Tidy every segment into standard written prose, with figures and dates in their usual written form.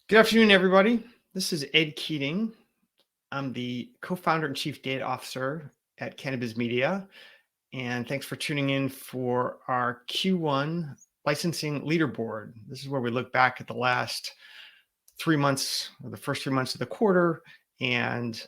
Good afternoon, everybody. This is Ed Keating. I'm the co-founder and chief data officer at Cannabiz Media. And thanks for tuning in for our Q1 licensing leaderboard. This is where we look back at the last 3 months or the first 3 months of the quarter and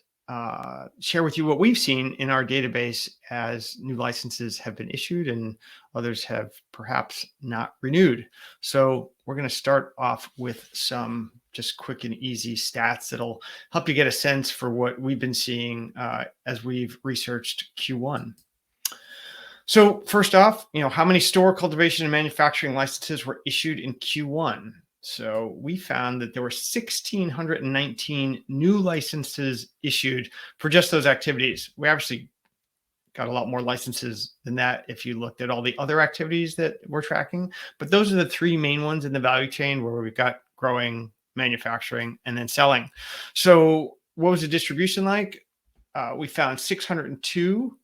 share with you what we've seen in our database as new licenses have been issued and others have perhaps not renewed. So we're going to start off with some just quick and easy stats that'll help you get a sense for what we've been seeing as we've researched Q1. So first off, how many store cultivation and manufacturing licenses were issued in Q1? So we found that there were 1,619 new licenses issued for just those activities. We actually got a lot more licenses than that if you looked at all the other activities that we're tracking. But those are the three main ones in the value chain where we've got growing, manufacturing, and then selling. So what was the distribution like? We found 602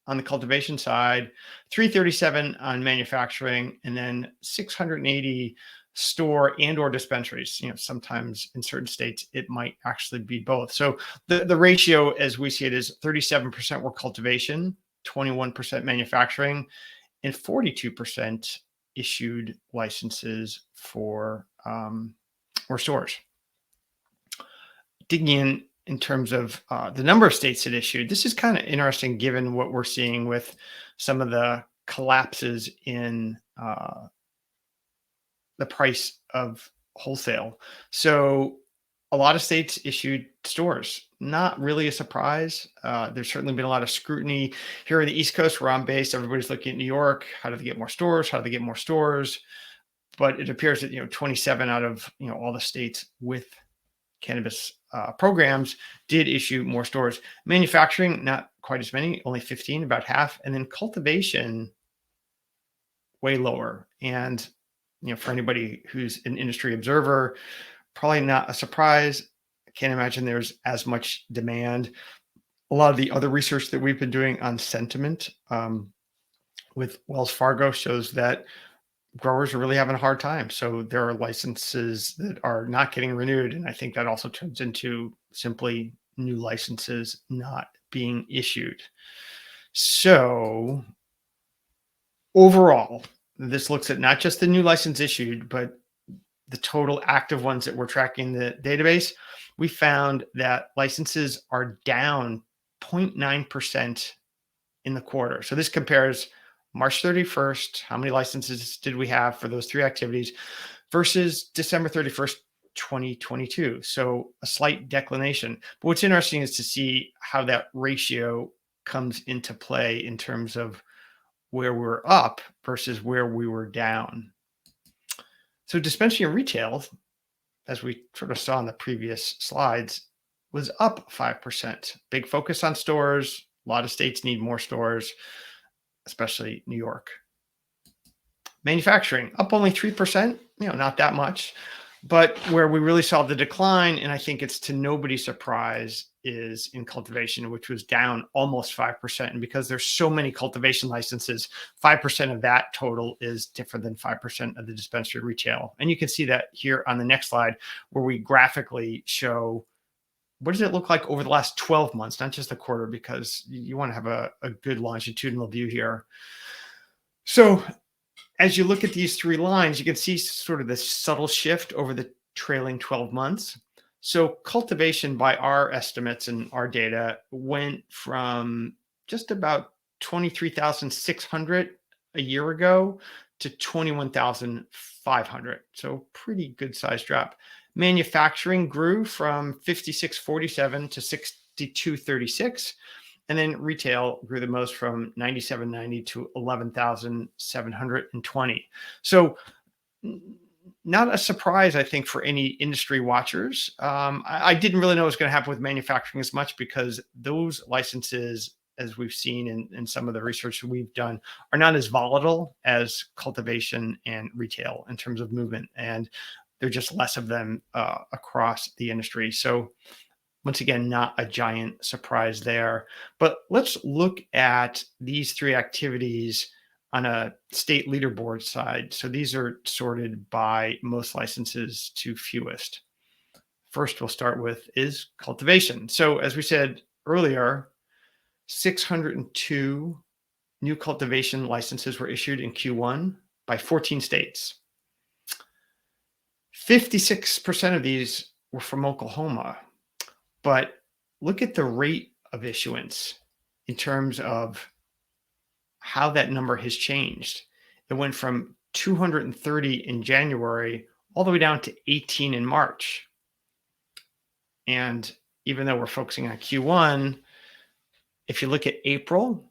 on the cultivation side, 337 on manufacturing, and then 680 store and or dispensaries. Sometimes in certain states it might actually be both. So the ratio as we see it is 37% were cultivation, 21% manufacturing, and 42% issued licenses for or stores. Digging in terms of the number of states that issued, this is kind of interesting given what we're seeing with some of the collapses in the price of wholesale. So a lot of states issued stores. Not really a surprise. There's certainly been a lot of scrutiny here in the East Coast where I'm based. Everybody's looking at New York. How do they get more stores? How do they get more stores? But it appears that 27 out of all the states with cannabis programs did issue more stores. Manufacturing, not quite as many, only 15, about half, and then cultivation, way lower. And for anybody who's an industry observer, probably not a surprise. I can't imagine there's as much demand. A lot of the other research that we've been doing on sentiment with Wells Fargo shows that growers are really having a hard time. So there are licenses that are not getting renewed. And I think that also turns into simply new licenses not being issued. So overall, this looks at not just the new license issued, but the total active ones that we're tracking in the database. We found that licenses are down 0.9% in the quarter. So this compares March 31st, how many licenses did we have for those three activities versus December 31st, 2022. So a slight declination. But what's interesting is to see how that ratio comes into play in terms of where we're up versus where we were down. So dispensary and retail, as we sort of saw in the previous slides, was up 5%. Big focus on stores. A lot of states need more stores, especially New York. Manufacturing up only 3%, not that much. But where we really saw the decline, and I think it's to nobody's surprise, is in cultivation, which was down almost 5%. And because there's so many cultivation licenses, 5% of that total is different than 5% of the dispensary retail. And you can see that here on the next slide, where we graphically show what does it look like over the last 12 months, not just the quarter, because you want to have a good longitudinal view here. So as you look at these three lines, you can see sort of this subtle shift over the trailing 12 months. So cultivation, by our estimates and our data, went from just about 23,600 a year ago to 21,500. So pretty good sized drop. Manufacturing grew from 5647 to 6236. And then retail grew the most from 9,790 to 11,720. So not a surprise, I think, for any industry watchers. I didn't really know what was going to happen with manufacturing as much because those licenses, as we've seen in some of the research that we've done, are not as volatile as cultivation and retail in terms of movement. And there are just less of them across the industry. So once again, not a giant surprise there. But let's look at these three activities on a state leaderboard side. So these are sorted by most licenses to fewest. first we'll start with is cultivation. So as we said earlier, 602 new cultivation licenses were issued in Q1 by 14 states. 56% of these were from Oklahoma. But look at the rate of issuance in terms of how that number has changed. It went from 230 in January all the way down to 18 in March. And even though we're focusing on Q1, if you look at April,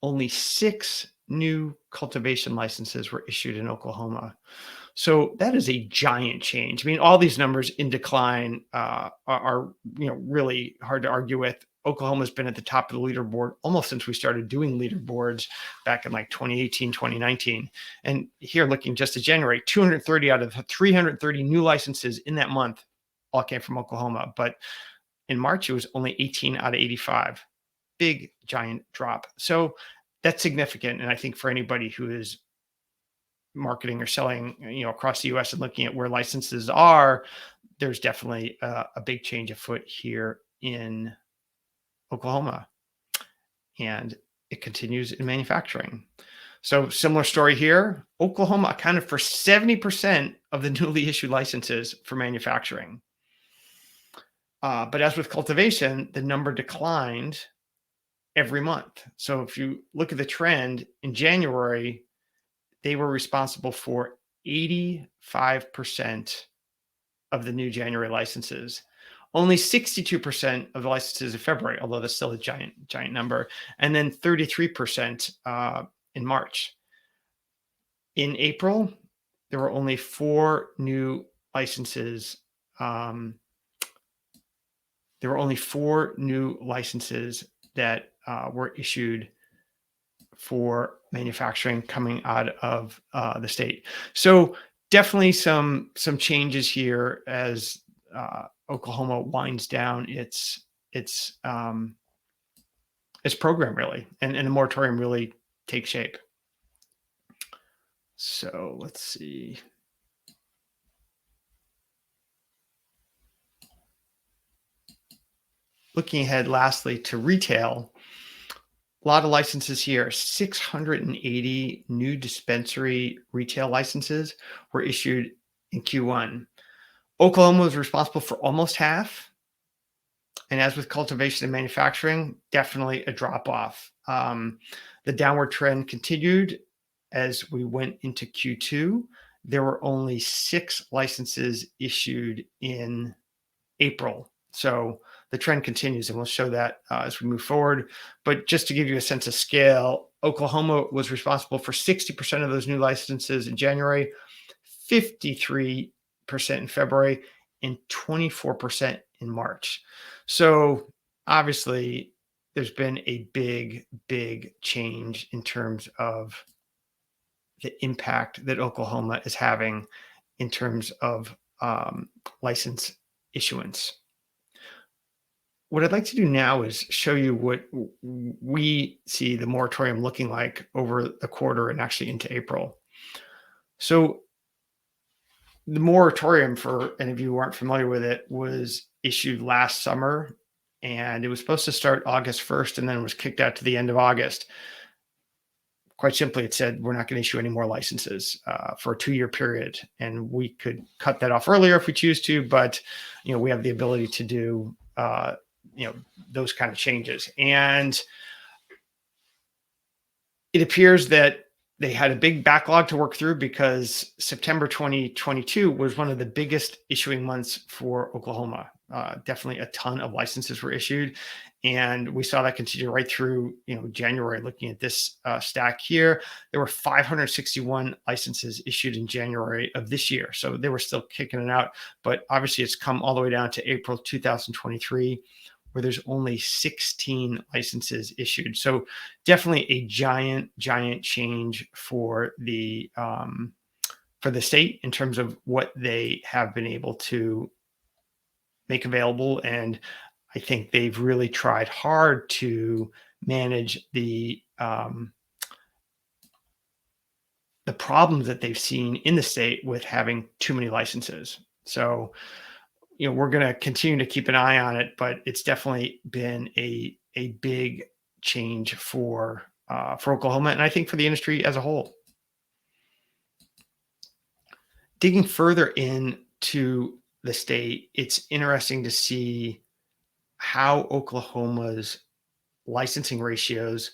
only 6 new cultivation licenses were issued in Oklahoma. So that is a giant change. I mean, all these numbers in decline are really hard to argue with. Oklahoma's been at the top of the leaderboard almost since we started doing leaderboards back in like 2018, 2019. And here, looking just at January, 230 out of the 330 new licenses in that month all came from Oklahoma. But in March, it was only 18 out of 85. Big, giant drop. So that's significant. And I think for anybody who is marketing or selling, across the US and looking at where licenses are, there's definitely a big change afoot here in Oklahoma. And it continues in manufacturing. So similar story here. Oklahoma accounted for 70% of the newly issued licenses for manufacturing. But as with cultivation, the number declined every month. So if you look at the trend in January, they were responsible for 85% of the new January licenses. Only 62% of the licenses in February, although that's still a giant number, and then 33% in March. In April, there were only 4 new licenses. There were only 4 new licenses that were issued for manufacturing coming out of the state. So definitely some changes here as Oklahoma winds down its program really, and the moratorium really takes shape. So let's see. Looking ahead, lastly, to retail, a lot of licenses here. 680 new dispensary retail licenses were issued in Q1. Oklahoma was responsible for almost half. And as with cultivation and manufacturing, definitely a drop off. The downward trend continued as we went into Q2. There were only 6 licenses issued in April. So the trend continues, and we'll show that as we move forward. But just to give you a sense of scale, Oklahoma was responsible for 60% of those new licenses in January, 53% in February, and 24% in March. So obviously, there's been a big, big change in terms of the impact that Oklahoma is having in terms of license issuance. What I'd like to do now is show you what we see the moratorium looking like over the quarter and actually into April. So the moratorium, for any of you who aren't familiar with it, was issued last summer, and it was supposed to start August 1st and then was kicked out to the end of August. Quite simply, it said we're not going to issue any more licenses for a 2-year period, and we could cut that off earlier if we choose to, but we have the ability to do those kind of changes. And it appears that they had a big backlog to work through because September 2022 was one of the biggest issuing months for Oklahoma. Definitely a ton of licenses were issued, and we saw that continue right through January. Looking at this stack here, there were 561 licenses issued in January of this year, so they were still kicking it out. But obviously, it's come all the way down to April 2023, where there's only 16 licenses issued. So definitely a giant change for the state in terms of what they have been able to make available. And I think they've really tried hard to manage the problems that they've seen in the state with having too many licenses. So we're going to continue to keep an eye on it, but it's definitely been a big change for Oklahoma, and I think for the industry as a whole. Digging further into the state, it's interesting to see how Oklahoma's licensing ratios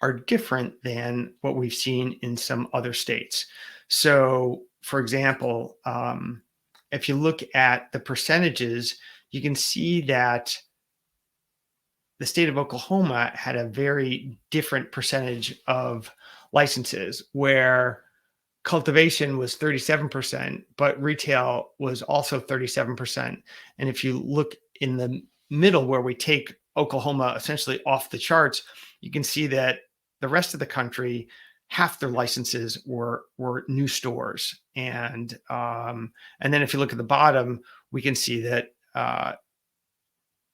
are different than what we've seen in some other states. So, for example, if you look at the percentages, you can see that the state of Oklahoma had a very different percentage of licenses, where cultivation was 37%, but retail was also 37%. And if you look in the middle, where we take Oklahoma essentially off the charts, you can see that the rest of the country, half their licenses were new stores. And then if you look at the bottom, we can see that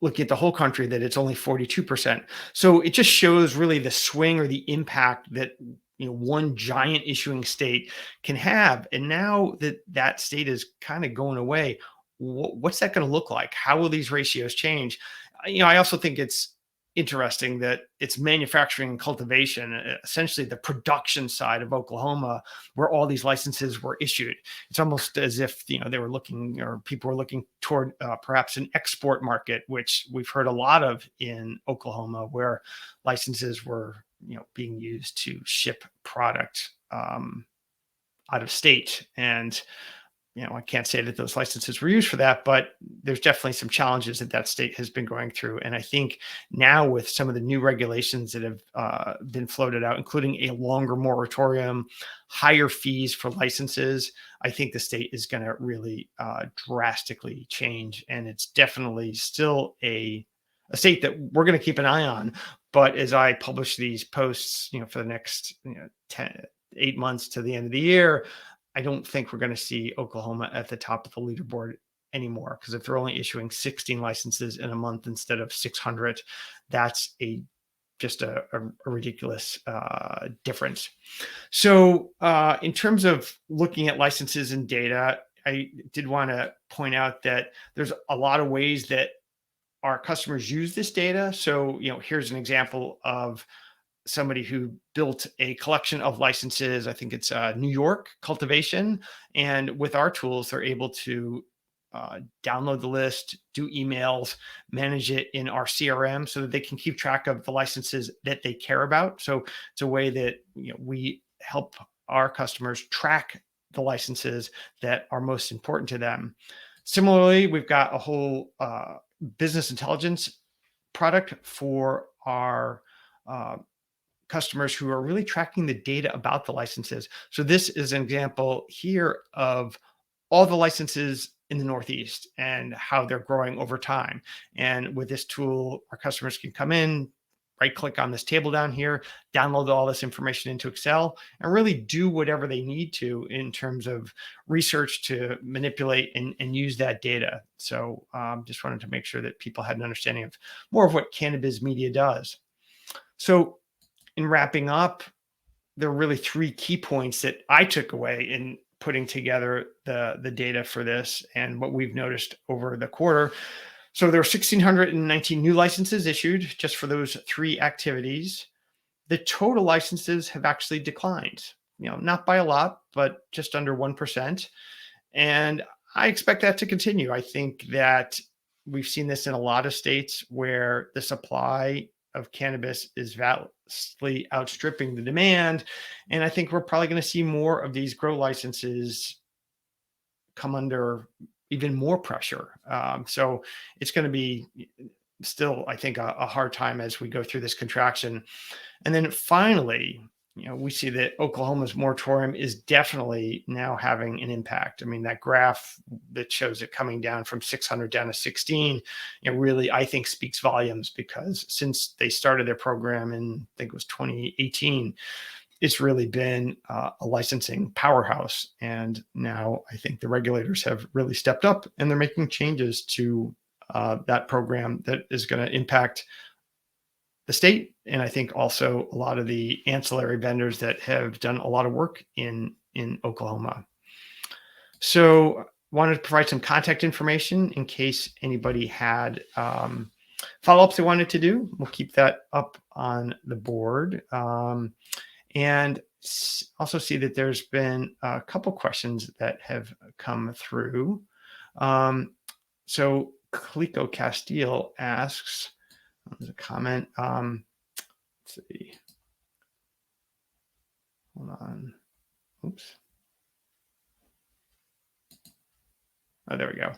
looking at the whole country, that it's only 42%. So it just shows really the swing or the impact that one giant issuing state can have. And now that that state is kind of going away, what's that going to look like? How will these ratios change? I also think it's interesting that it's manufacturing and cultivation, essentially the production side of Oklahoma, where all these licenses were issued. It's almost as if they were looking, or people were looking toward perhaps an export market, which we've heard a lot of in Oklahoma, where licenses were being used to ship product out of state. And I can't say that those licenses were used for that, but there's definitely some challenges that that state has been going through. And I think now, with some of the new regulations that have been floated out, including a longer moratorium, higher fees for licenses, I think the state is going to really drastically change. And it's definitely still a state that we're going to keep an eye on. But as I publish these posts, for the next 8 months to the end of the year, I don't think we're going to see Oklahoma at the top of the leaderboard anymore, because if they're only issuing 16 licenses in a month instead of 600, that's just a ridiculous difference. So in terms of looking at licenses and data, I did want to point out that there's a lot of ways that our customers use this data. So, here's an example of somebody who built a collection of licenses. I think it's New York cultivation. And with our tools, they're able to download the list, do emails, manage it in our CRM, so that they can keep track of the licenses that they care about. So it's a way that we help our customers track the licenses that are most important to them. Similarly, we've got a whole business intelligence product for our customers who are really tracking the data about the licenses. So this is an example here of all the licenses in the Northeast and how they're growing over time. And with this tool, our customers can come in, right click on this table down here, download all this information into Excel, and really do whatever they need to in terms of research to manipulate and use that data. So just wanted to make sure that people had an understanding of more of what Cannabiz Media does. So in wrapping up, there are really three key points that I took away in putting together the data for this and what we've noticed over the quarter. So there were 1,619 new licenses issued just for those three activities. The total licenses have actually declined, not by a lot, but just under 1%. And I expect that to continue. I think that we've seen this in a lot of states where the supply of cannabis is vastly outstripping the demand. And I think we're probably going to see more of these grow licenses come under even more pressure. So it's going to be still, I think, a hard time as we go through this contraction. And then finally, we see that Oklahoma's moratorium is definitely now having an impact. I mean, that graph that shows it coming down from 600 down to 16, really, I think, speaks volumes, because since they started their program in, I think it was 2018, it's really been a licensing powerhouse. And now I think the regulators have really stepped up, and they're making changes to that program that is going to impact the state, and I think also a lot of the ancillary vendors that have done a lot of work in Oklahoma. So wanted to provide some contact information in case anybody had follow-ups they wanted to do. We'll keep that up on the board. And also see that there's been a couple questions that have come through. So Calico Castile asks, there's a comment. Let's see. Hold on. Oops. Oh, there we go.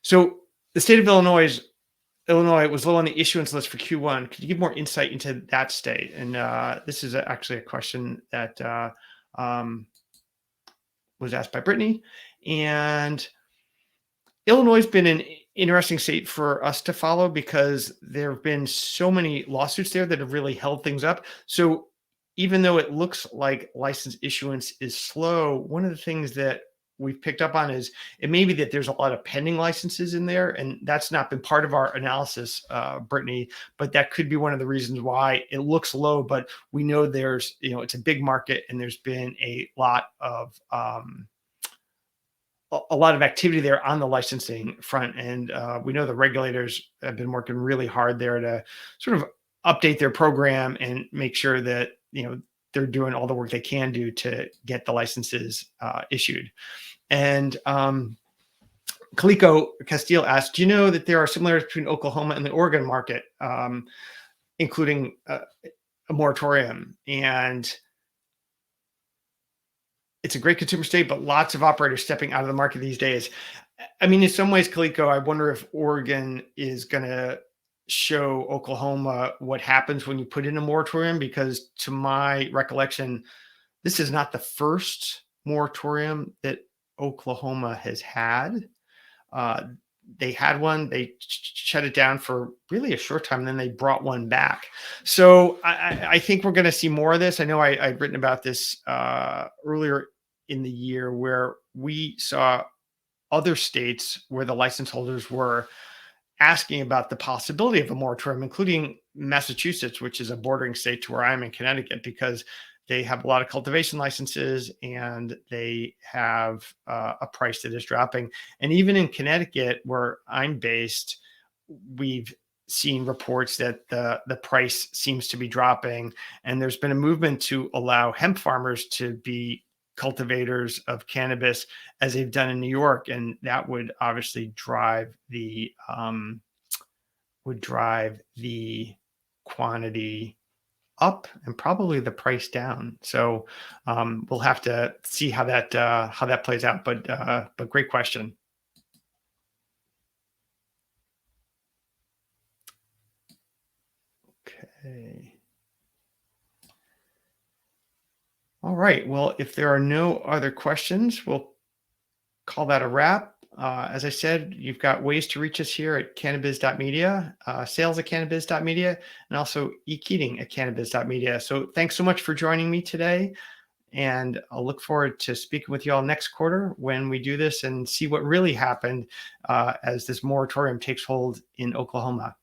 So the state of Illinois was low on the issuance list for Q1. Could you give more insight into that state? And this is actually a question that was asked by Brittany. And Illinois has been an interesting state for us to follow because there have been so many lawsuits there that have really held things up. So even though it looks like license issuance is slow, one of the things that we've picked up on is it may be that there's a lot of pending licenses in there, and that's not been part of our analysis, Brittany, but that could be one of the reasons why it looks low. But we know there's, it's a big market, and there's been a lot of activity there on the licensing front. And we know the regulators have been working really hard there to sort of update their program and make sure that, they're doing all the work they can do to get the licenses issued. And Calico Castile asked, do you know that there are similarities between Oklahoma and the Oregon market, including a moratorium? And it's a great consumer state, but lots of operators stepping out of the market these days. I mean, in some ways, Calico, I wonder if Oregon is going to show Oklahoma what happens when you put in a moratorium, because to my recollection, this is not the first moratorium that Oklahoma has had. They had one, they shut it down for really a short time, and then they brought one back. So I think we're going to see more of this. I know I'd written about this earlier in the year, where we saw other states where the license holders were asking about the possibility of a moratorium, including Massachusetts, which is a bordering state to where I'm in Connecticut, because they have a lot of cultivation licenses and they have a price that is dropping. And even in Connecticut, where I'm based, we've seen reports that the price seems to be dropping. And there's been a movement to allow hemp farmers to be cultivators of cannabis, as they've done in New York. And that would obviously drive the quantity up and probably the price down. So we'll have to see how that plays out. But great question. Okay. All right. Well, if there are no other questions, we'll call that a wrap. As I said, you've got ways to reach us here at cannabiz.media, sales@cannabiz.media, and also Keating@cannabiz.media. So thanks so much for joining me today. And I'll look forward to speaking with you all next quarter when we do this and see what really happened as this moratorium takes hold in Oklahoma.